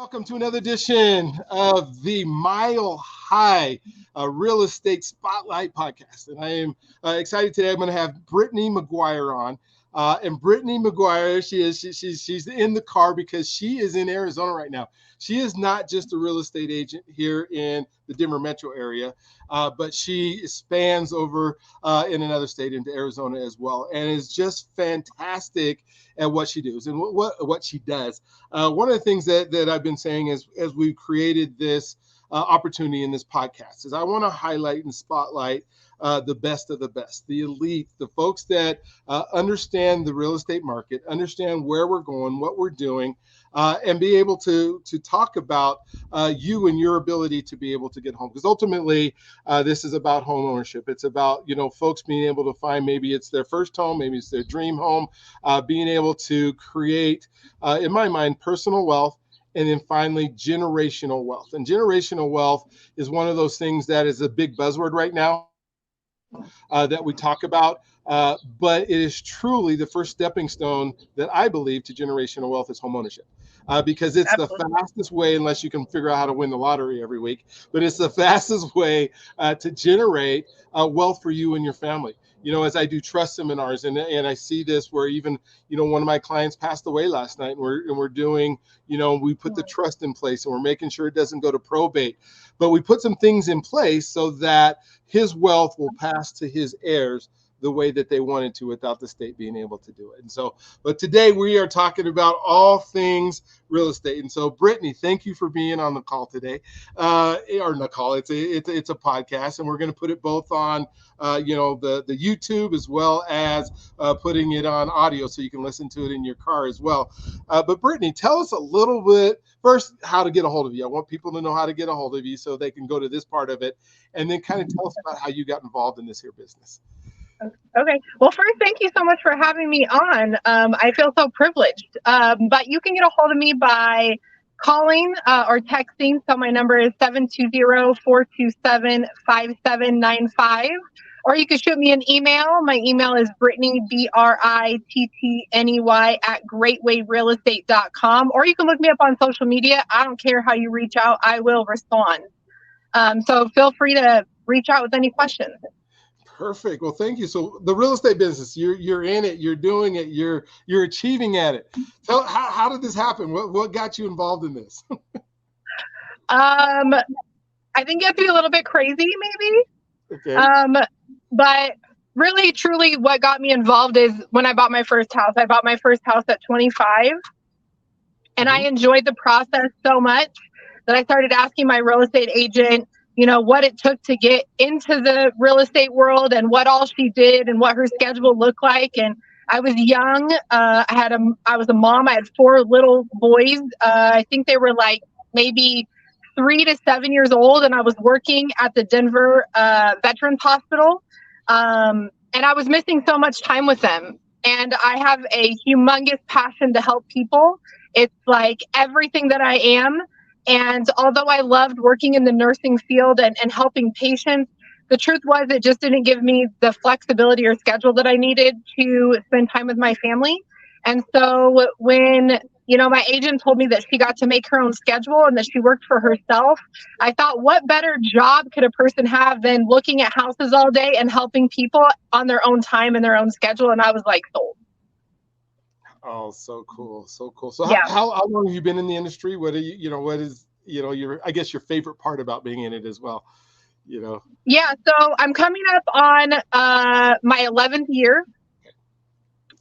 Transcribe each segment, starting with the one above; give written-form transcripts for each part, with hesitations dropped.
welcome to another edition of the Mile High Real Estate Spotlight Podcast. And I am excited today. I'm going to have Brittany McGuire on. And Brittany McGuire, she's in the car because she is in Arizona right now. She is not just a real estate agent here in the Denver metro area, but she spans over in another state into Arizona as well, and is just fantastic at what she does and what she does. One of the things that I've been saying as we've created this opportunity in this podcast is I want to highlight and spotlight the best of the best, the elite, the folks that understand the real estate market, understand where we're going, what we're doing, and be able to talk about you and your ability to be able to get home. Because ultimately, this is about home ownership. It's about, folks being able to find, maybe it's their first home, maybe it's their dream home, being able to create, in my mind, personal wealth. And then finally, generational wealth. And generational wealth is one of those things that is a big buzzword right now that we talk about. But it is truly the first stepping stone that I believe to generational wealth is home ownership. Because it's Absolutely. The fastest way, unless you can figure out how to win the lottery every week, but it's the fastest way to generate wealth for you and your family. As I do trust seminars, and I see this where even, one of my clients passed away last night, and we're doing, we put the trust in place, and we're making sure it doesn't go to probate, but we put some things in place so that his wealth will pass to his heirs the way that they wanted to without the state being able to do it. And so, but today we are talking about all things real estate. And so, Brittany, thank you for being on the call today. Or the call, it's a podcast, and we're going to put it both on, the YouTube as well as putting it on audio so you can listen to it in your car as well. But Brittany, tell us a little bit first how to get a hold of you. I want people to know how to get a hold of you so they can go to this part of it, and then kind of tell us about how you got involved in this here business. Okay. Well, first, thank you so much for having me on. I feel so privileged. But you can get a hold of me by calling or texting. So my number is 720-427-5795. Or you can shoot me an email. My email is Brittany, BRITTNEY @greatwayrealestate.com. Or you can look me up on social media. I don't care how you reach out. I will respond. So feel free to reach out with any questions. Perfect. Well, thank you. So the real estate business, you're in it, you're doing it, you're achieving at it. Tell how did this happen? What got you involved in this? I think you have to be a little bit crazy, maybe. Okay. But really, truly, what got me involved is when I bought my first house. I bought my first house at 25, and I enjoyed the process so much that I started asking my real estate agent, what it took to get into the real estate world and what all she did and what her schedule looked like. And I was young. I was a mom. I had 4 little boys. I think they were like maybe 3 to 7 years old. And I was working at the Denver Veterans Hospital. And I was missing so much time with them. And I have a humongous passion to help people. It's like everything that I am. And although I loved working in the nursing field and helping patients, the truth was it just didn't give me the flexibility or schedule that I needed to spend time with my family. And so when, my agent told me that she got to make her own schedule and that she worked for herself, I thought, what better job could a person have than looking at houses all day and helping people on their own time and their own schedule? And I was like, sold. Oh, so cool. So cool. So yeah. How long have you been in the industry? What is your, I guess your favorite part about being in it as well, Yeah. So I'm coming up on my 11th year.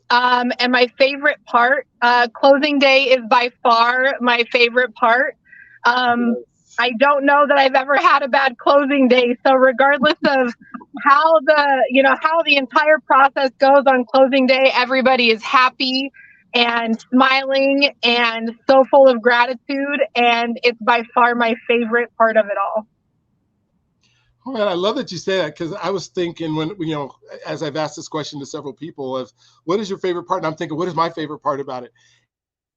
And my favorite part, closing day is by far my favorite part. I don't know that I've ever had a bad closing day. So regardless of how the entire process goes on closing day, everybody is happy and smiling and so full of gratitude. And it's by far my favorite part of it all. Oh, man, I love that you say that, because I was thinking when, as I've asked this question to several people of what is your favorite part? And I'm thinking, what is my favorite part about it?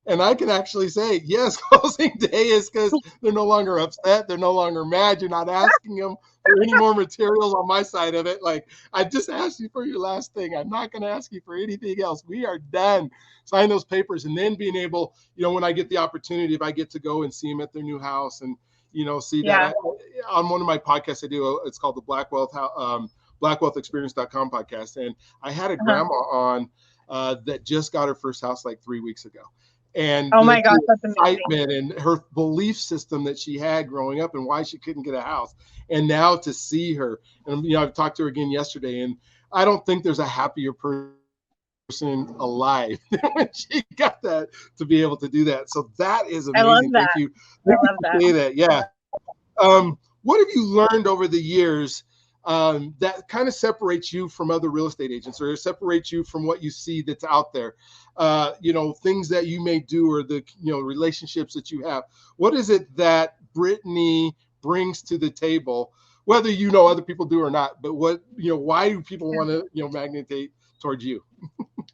And I can actually say, yes, closing day is because they're no longer upset. They're no longer mad. You're not asking them for any more materials on my side of it. Like, I just asked you for your last thing. I'm not going to ask you for anything else. We are done. Sign those papers. And then being able, when I get the opportunity, if I get to go and see them at their new house and, see that on one of my podcasts I do, it's called the BlackWealthExperience.com podcast. And I had a grandma on that just got her first house like 3 weeks ago. And oh my gosh, that's excitement and her belief system that she had growing up and why she couldn't get a house. And now to see her, and I've talked to her again yesterday, and I don't think there's a happier person alive when she got that, to be able to do that. So that is amazing. I love that. Thank you. I love that. Say that. Yeah. What have you learned over the years that kind of separates you from other real estate agents, or separates you from what you see that's out there? Things that you may do, or the, relationships that you have. What is it that Brittany brings to the table, whether other people do or not, but why do people want to, magnetate towards you?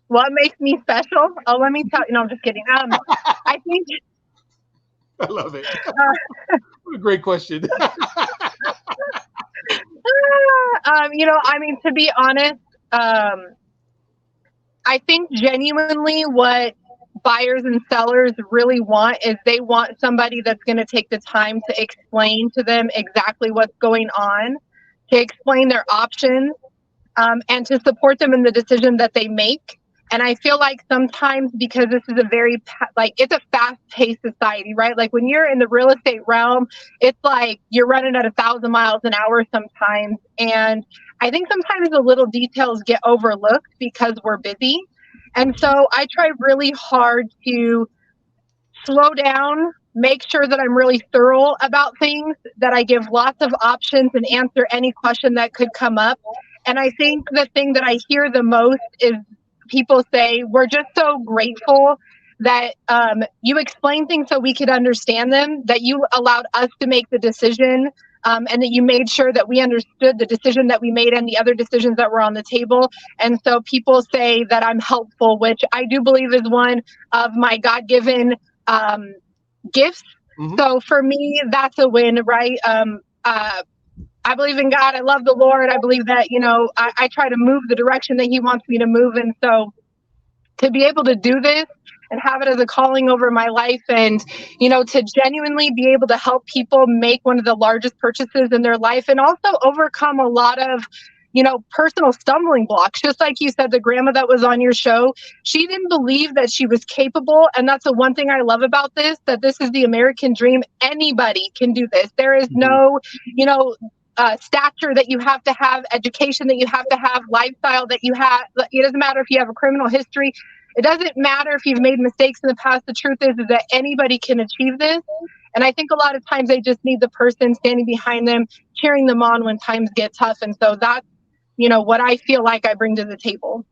What makes me special? Oh, let me tell you. No, I'm just kidding. I think. I love it. What a great question. To be honest, I think genuinely what buyers and sellers really want is they want somebody that's going to take the time to explain to them exactly what's going on, to explain their options, and to support them in the decision that they make. And I feel like sometimes, because this is it's a fast-paced society, right? Like when you're in the real estate realm, it's like you're running at 1,000 miles an hour sometimes. And I think sometimes the little details get overlooked because we're busy. And so I try really hard to slow down, make sure that I'm really thorough about things, that I give lots of options and answer any question that could come up. And I think the thing that I hear the most is people say, we're just so grateful that you explained things so we could understand them, that you allowed us to make the decision, and that you made sure that we understood the decision that we made and the other decisions that were on the table. And so people say that I'm helpful, which I do believe is one of my God-given gifts. Mm-hmm. So for me, that's a win, right? I believe in God. I love the Lord. I believe that, I try to move the direction that he wants me to move. And so to be able to do this and have it as a calling over my life, and, to genuinely be able to help people make one of the largest purchases in their life, and also overcome a lot of, personal stumbling blocks. Just like you said, the grandma that was on your show, she didn't believe that she was capable. And that's the one thing I love about this, that this is the American dream. Anybody can do this. There is no, stature that you have to have, education that you have to have, lifestyle that you have. It doesn't matter if you have a criminal history. It doesn't matter if you've made mistakes in the past. The truth is that anybody can achieve this. And I think a lot of times they just need the person standing behind them, cheering them on when times get tough. And so that's, what I feel like I bring to the table.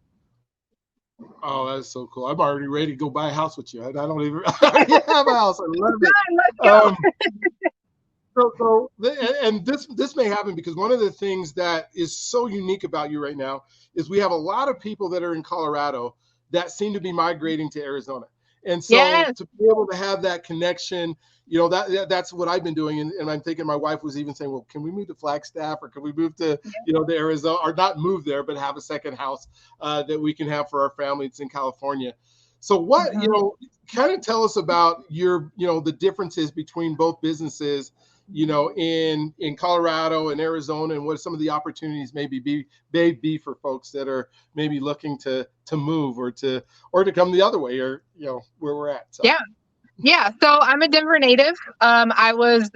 Oh, that's so cool. I'm already ready to go buy a house with you. I already have a house. I love it. Let's go. And this may happen because one of the things that is so unique about you right now is we have a lot of people that are in Colorado that seem to be migrating to Arizona. And so to be able to have that connection, that's what I've been doing. And I'm thinking my wife was even saying, well, can we move to Flagstaff, or can we move to, to Arizona, or not move there, but have a second house that we can have for our family. It's in California. So what, kind of tell us about your, the differences between both businesses, in Colorado and Arizona, and what some of the opportunities may be for folks that are maybe looking to move or to come the other way, or, where we're at. So. Yeah. So I'm a Denver native. I was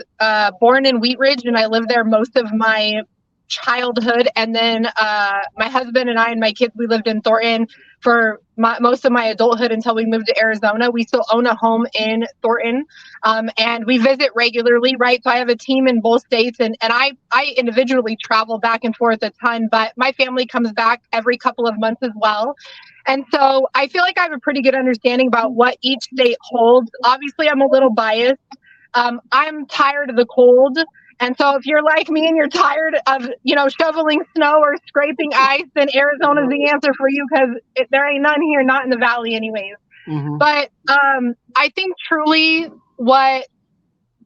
born in Wheat Ridge, and I lived there most of my childhood. And then my husband and I and my kids, we lived in Thornton for most of my adulthood until we moved to Arizona. We still own a home in Thornton, and we visit regularly, right? So I have a team in both states, and I individually travel back and forth a ton, but my family comes back every couple of months as well. And so I feel like I have a pretty good understanding about what each state holds. Obviously, I'm a little biased. I'm tired of the cold. And so if you're like me and you're tired of, shoveling snow or scraping ice, then Arizona's the answer for you, because there ain't none here, not in the valley anyways. But I think truly what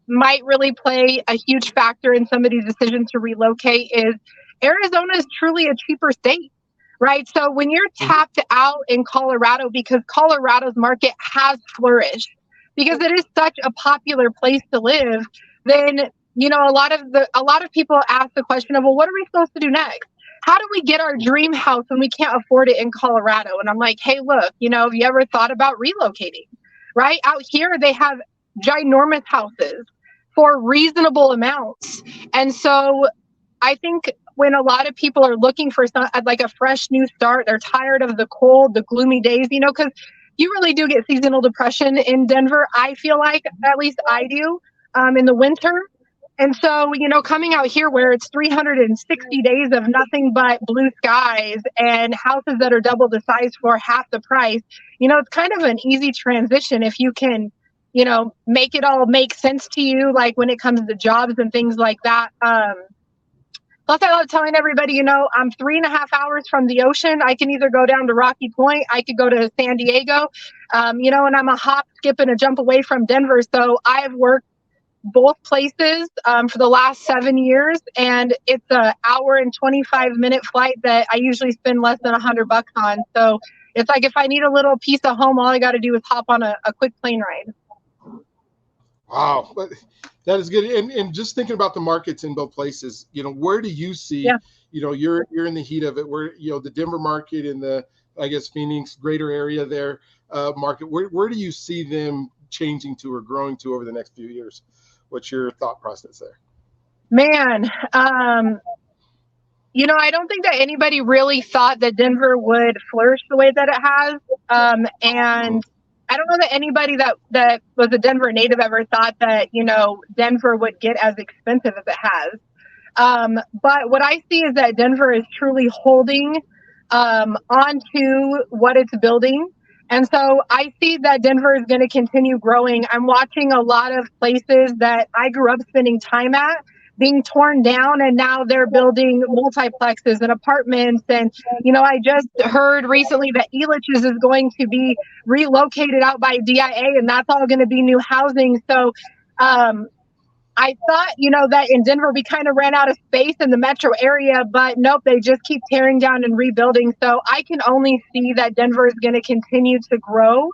might really play a huge factor in somebody's decision to relocate is Arizona is truly a cheaper state, right? So when you're tapped out in Colorado, because Colorado's market has flourished, because it is such a popular place to live, then, you know, a lot of people ask the question of, well, what are we supposed to do next? How do we get our dream house when we can't afford it in Colorado? And I'm like, hey, look, you know, have you ever thought about relocating? Right out here, they have ginormous houses for reasonable amounts. And so I think when a lot of people are looking for like a fresh new start, they're tired of the cold, the gloomy days, you know, because you really do get seasonal depression in Denver. I feel like, at least I do, in the winter. And so, you know, coming out here where it's 360 days of nothing but blue skies and houses that are double the size for half the price, you know, it's kind of an easy transition if you can, you know, make it all make sense to you, like when it comes to jobs and things like that. Plus, I love telling everybody, you know, I'm 3.5 hours from the ocean. I can either go down to Rocky Point, I could go to San Diego, you know, and I'm a hop, skip, and a jump away from Denver. So I've worked both places for the last 7 years, and it's an hour and 25-minute flight that I usually spend less than $100 on. So it's like if I need a little piece of home, all I got to do is hop on a quick plane ride. Wow, that is good. And just thinking about the markets in both places, you know, where do you see, you know, you're in the heat of it, where, you know, the Denver market and the, I guess, Phoenix greater area there market, where do you see them changing to or growing to over the next few years? What's your thought process there? Man, you know, I don't think that anybody really thought that Denver would flourish the way that it has. And I don't know that anybody that was a Denver native ever thought that, you know, Denver would get as expensive as it has. But what I see is that Denver is truly holding onto what it's building. And so I see that Denver is going to continue growing. I'm watching a lot of places that I grew up spending time at being torn down, and now they're building multiplexes and apartments. And, you know, I just heard recently that Elitch's is going to be relocated out by DIA, and that's all going to be new housing. So I thought, you know, that in Denver we kind of ran out of space in the metro area, but nope, they just keep tearing down and rebuilding. So I can only see that Denver is going to continue to grow.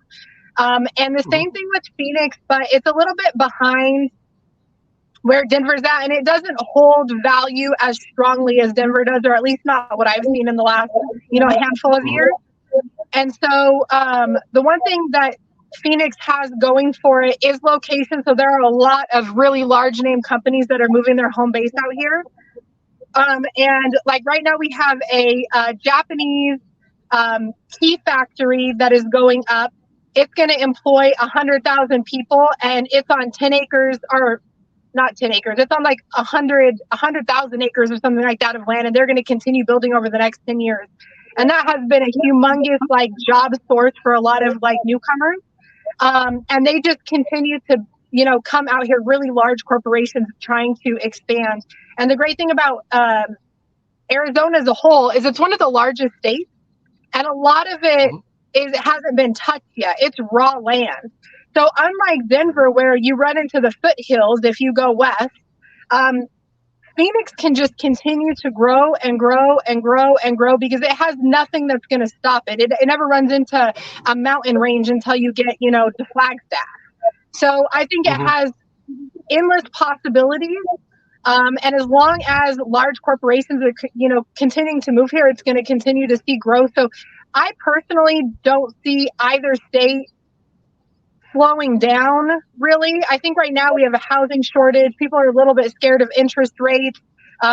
And the same thing with Phoenix, but it's a little bit behind where Denver's at, and it doesn't hold value as strongly as Denver does, or at least not what I've seen in the last, you know, handful of years. And so the one thing that Phoenix has going for it is location. So there are a lot of really large name companies that are moving their home base out here. And like right now we have a Japanese tea factory that is going up. It's going to employ 100,000 people, and it's on 10 acres, or not 10 acres. It's on like 100,000 acres or something like that of land. And they're going to continue building over the next 10 years. And that has been a humongous like job source for a lot of like newcomers. And they just continue to, you know, come out here, really large corporations trying to expand. And the great thing about Arizona as a whole is it's one of the largest states, and a lot of it hasn't been touched yet. It's raw land. So unlike Denver, where you run into the foothills if you go west, Phoenix can just continue to grow and grow and grow and grow because it has nothing that's going to stop it. It never runs into a mountain range until you get, you know, to Flagstaff. So I think it has endless possibilities. And as long as large corporations are, you know, continuing to move here, it's going to continue to see growth. So I personally don't see either state slowing down, really. I think right now we have a housing shortage. People are a little bit scared of interest rates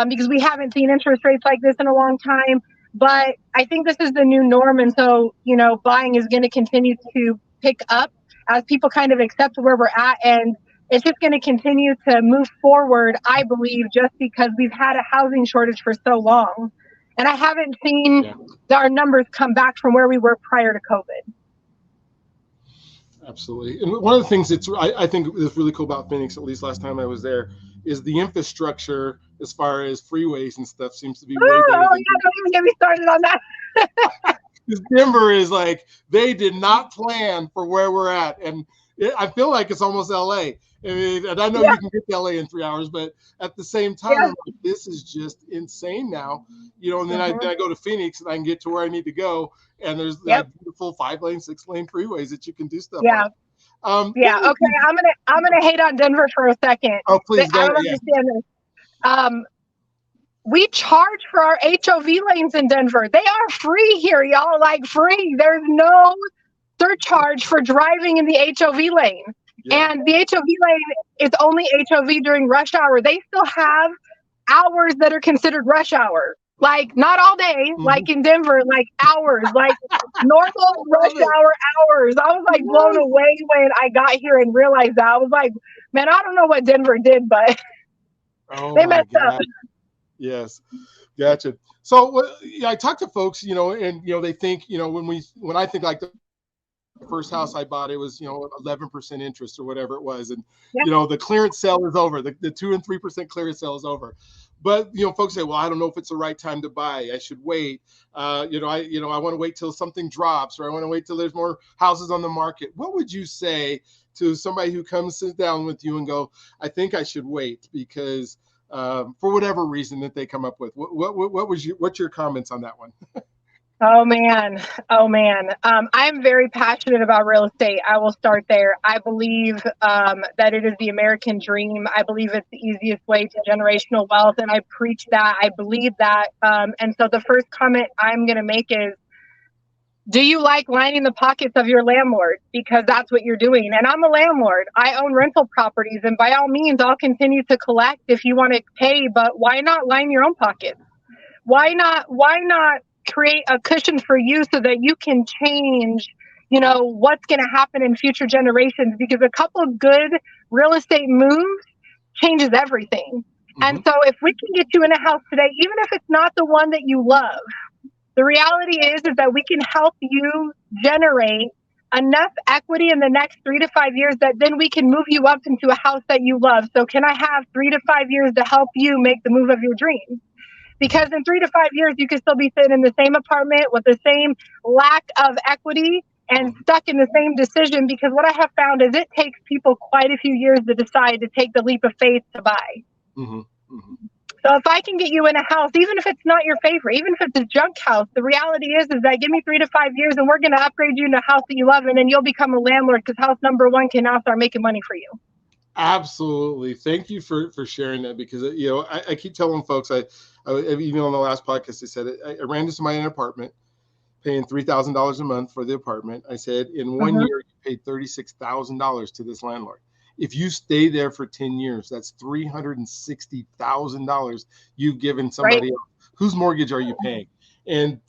because we haven't seen interest rates like this in a long time. But I think this is the new norm. And so, you know, buying is going to continue to pick up as people kind of accept where we're at. And it's just going to continue to move forward, I believe, just because we've had a housing shortage for so long. And I haven't seen our numbers come back from where we were prior to COVID. Absolutely. And one of the things that's I think is really cool about Phoenix, at least last time I was there, is the infrastructure as far as freeways and stuff seems to be way better. Oh, yeah, don't even get me started on that. Denver is like, they did not plan for where we're at. And I feel like it's almost LA. I mean, and I know you can get to LA in 3 hours, but at the same time, I'm like, this is just insane now, and then I go to Phoenix and I can get to where I need to go. And there's like beautiful 5-lane, 6-lane freeways that you can do stuff on. Okay, I'm gonna hate on Denver for a second. Oh, please. I don't understand this. We charge for our HOV lanes in Denver. They are free here, y'all. Like, free. There's no surcharge for driving in the HOV lane. Yeah. And the HOV lane is only HOV during rush hour. They still have hours that are considered rush hour. Like, not all day, like in Denver, like hours, like normal rush hour hours. I was like blown away when I got here and realized that. I was like, man, I don't know what Denver did, but they messed up. Yes. Gotcha. So I talk to folks, and, they think, when I think like the first house I bought, it was, 11% interest or whatever it was. And, the clearance sale is over. The 2 and 3% clearance sale is over. But, folks say, well, I don't know if it's the right time to buy. I should wait. I want to wait till something drops, or I want to wait till there's more houses on the market. What would you say to somebody who comes, sit down with you and go, I think I should wait because for whatever reason that they come up with? What's your comments on that one? Oh man. I'm very passionate about real estate. I will start there. I believe that it is the American dream. I believe it's the easiest way to generational wealth, and I preach that. I believe that. And so the first comment I'm going to make is, do you like lining the pockets of your landlord? Because that's what you're doing. And I'm a landlord. I own rental properties, and by all means, I'll continue to collect if you want to pay, but why not line your own pockets? Why not create a cushion for you so that you can change, what's going to happen in future generations? Because a couple of good real estate moves changes everything. Mm-hmm. And so if we can get you in a house today, even if it's not the one that you love, the reality is that we can help you generate enough equity in the next 3 to 5 years that then we can move you up into a house that you love. So can I have 3 to 5 years to help you make the move of your dreams? Because in 3 to 5 years, you can still be sitting in the same apartment with the same lack of equity and stuck in the same decision. Because what I have found is it takes people quite a few years to decide to take the leap of faith to buy. Mm-hmm. Mm-hmm. So if I can get you in a house, even if it's not your favorite, even if it's a junk house, the reality is that give me 3 to 5 years and we're going to upgrade you into a house that you love, and then you'll become a landlord because house number one can now start making money for you. Absolutely. Thank you for sharing that, because, I keep telling folks, even on the last podcast, I said, I ran into somebody in an apartment paying $3,000 a month for the apartment. I said, in 1 year, you paid $36,000 to this landlord. If you stay there for 10 years, that's $360,000 you've given somebody else. Whose mortgage are you paying? And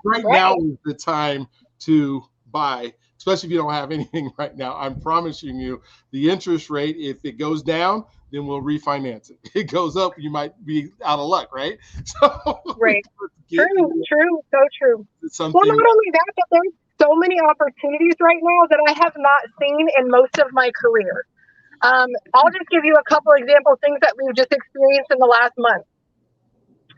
right now is the time to buy, especially if you don't have anything right now. I'm promising you, the interest rate, if it goes down, then we'll refinance it. If it goes up, you might be out of luck, right? So, right. True. So true. Well, not only that, but there's so many opportunities right now that I have not seen in most of my career. I'll just give you a couple examples, things that we've just experienced in the last month.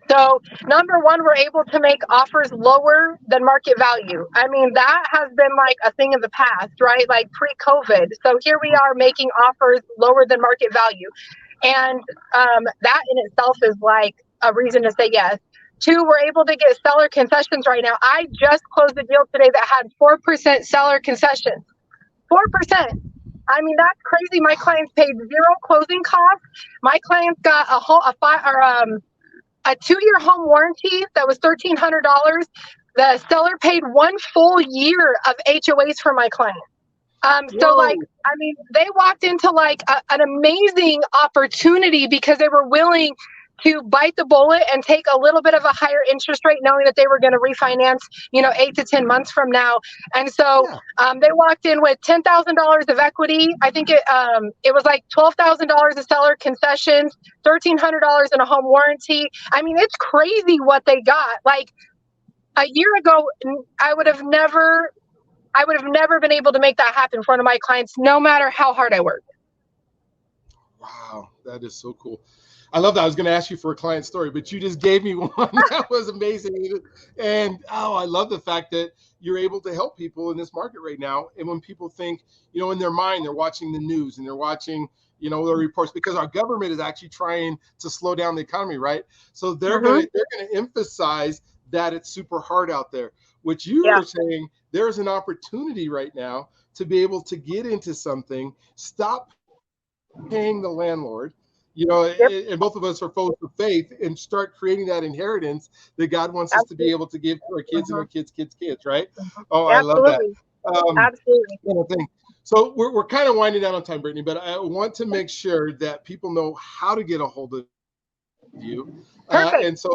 So, number one, we're able to make offers lower than market value. I mean, that has been like a thing of the past, right? Like pre-COVID. So here we are making offers lower than market value. And that in itself is like a reason to say yes. 2, we're able to get seller concessions right now. I just closed a deal today that had 4% seller concessions. 4%. I mean, that's crazy. My clients paid 0 closing costs. My clients got a 2-year home warranty that was $1,300. The seller paid 1 full year of HOAs for my client. So like, I mean, they walked into like an amazing opportunity because they were willing to bite the bullet and take a little bit of a higher interest rate, knowing that they were going to refinance, 8 to 10 months from now. And so they walked in with $10,000 of equity. I think it was like $12,000 of seller concessions, $1,300 in a home warranty. I mean, it's crazy what they got. Like a year ago, I would have never been able to make that happen in front of my clients, no matter how hard I worked. Wow, that is so cool. I love that. I was going to ask you for a client story, but you just gave me one that was amazing. And I love the fact that you're able to help people in this market right now. And when people think, in their mind, they're watching the news and they're watching, the reports, because our government is actually trying to slow down the economy, right? So they're going to emphasize that it's super hard out there. What you are saying, there's an opportunity right now to be able to get into something, stop paying the landlord, and both of us are folks of faith, and start creating that inheritance that God wants us to be able to give to our kids and our kids, right? Oh, I love that. Absolutely. So we're kind of winding down on time, Brittany, but I want to make sure that people know how to get a hold of you. And so,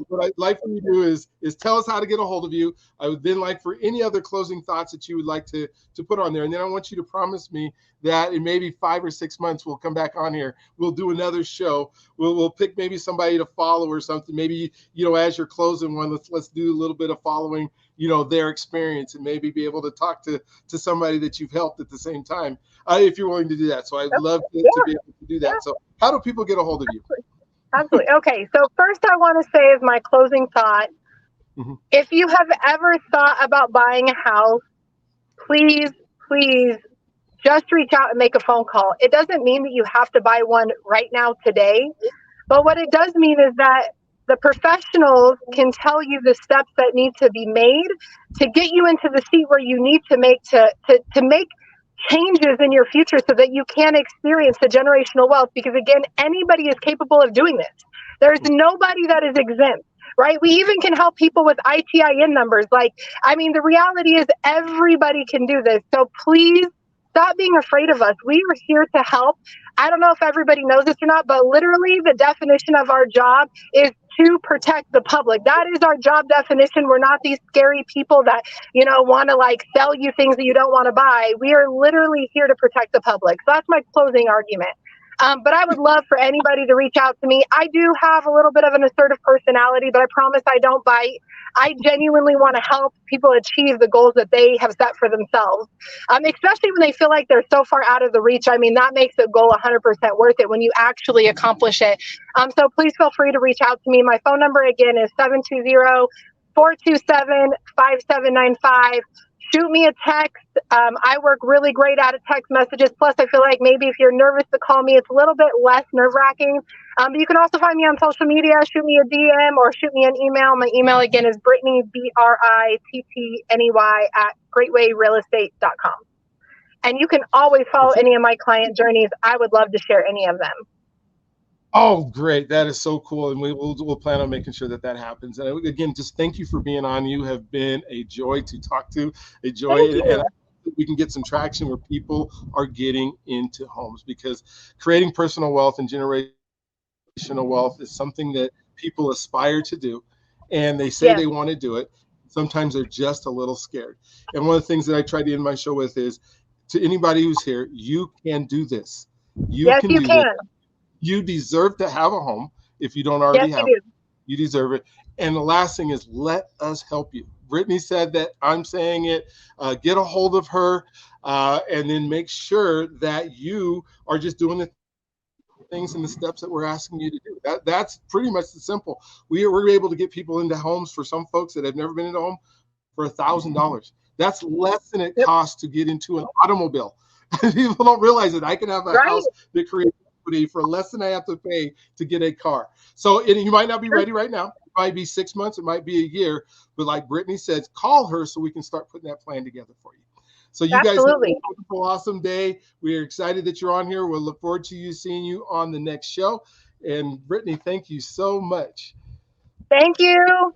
what I'd like for you to do is tell us how to get a hold of you. I would then like for any other closing thoughts that you would like to put on there. And then I want you to promise me that in maybe 5 or 6 months, we'll come back on here. We'll do another show. We'll pick maybe somebody to follow or something. Maybe, as you're closing one, let's do a little bit of following, their experience, and maybe be able to talk to somebody that you've helped at the same time, if you're willing to do that. So I'd love to be able to do that. So how do people get a hold of you? Absolutely. Okay. So first I want to say as my closing thought, if you have ever thought about buying a house, please just reach out and make a phone call. It doesn't mean that you have to buy one right now today, but what it does mean is that the professionals can tell you the steps that need to be made to get you into the seat where you need to make to make changes in your future so that you can experience the generational wealth. Because again, anybody is capable of doing this. There's nobody that is exempt, right? We even can help people with ITIN numbers. The reality is everybody can do this. So please stop being afraid of us. We are here to help. I don't know if everybody knows this or not, but literally the definition of our job is to protect the public. That is our job definition. We're not these scary people that, want to sell you things that you don't want to buy. We are literally here to protect the public. So that's my closing argument. But I would love for anybody to reach out to me. I do have a little bit of an assertive personality, but I promise I don't bite. I genuinely want to help people achieve the goals that they have set for themselves, especially when they feel like they're so far out of the reach. That makes a goal 100% worth it when you actually accomplish it. So please feel free to reach out to me. My phone number again is 720-427-5795. Shoot me a text. I work really great out of text messages. Plus, I feel like maybe if you're nervous to call me, it's a little bit less nerve-wracking. But you can also find me on social media. Shoot me a DM or shoot me an email. My email, again, is Brittany, BRITTNEY, @greatwayrealestate.com. And you can always follow any of my client journeys. I would love to share any of them. Oh, great. That is so cool. And we'll plan on making sure that happens. And again, just thank you for being on. You have been a joy to talk to, a joy. And I think we can get some traction where people are getting into homes, because creating personal wealth and generational wealth is something that people aspire to do. And they say they want to do it. Sometimes they're just a little scared. And one of the things that I try to end my show with is, to anybody who's here, you can do this. You can do this. You deserve to have a home. If you don't already have it, you deserve it. And the last thing is, let us help you. Brittany said that, I'm saying it. Get a hold of her, and then make sure that you are just doing the things and the steps that we're asking you to do. That's pretty much the simple. We're able to get people into homes, for some folks that have never been into a home, for $1,000. That's less than it costs to get into an automobile. People don't realize it. I can have a house that creates for less than I have to pay to get a car. So you might not be ready right now. It might be 6 months. It might be a year. But like Brittany says, call her so we can start putting that plan together for you. So you guys have a wonderful, awesome day. We are excited that you're on here. We'll look forward to seeing you on the next show. And Brittany, thank you so much. Thank you.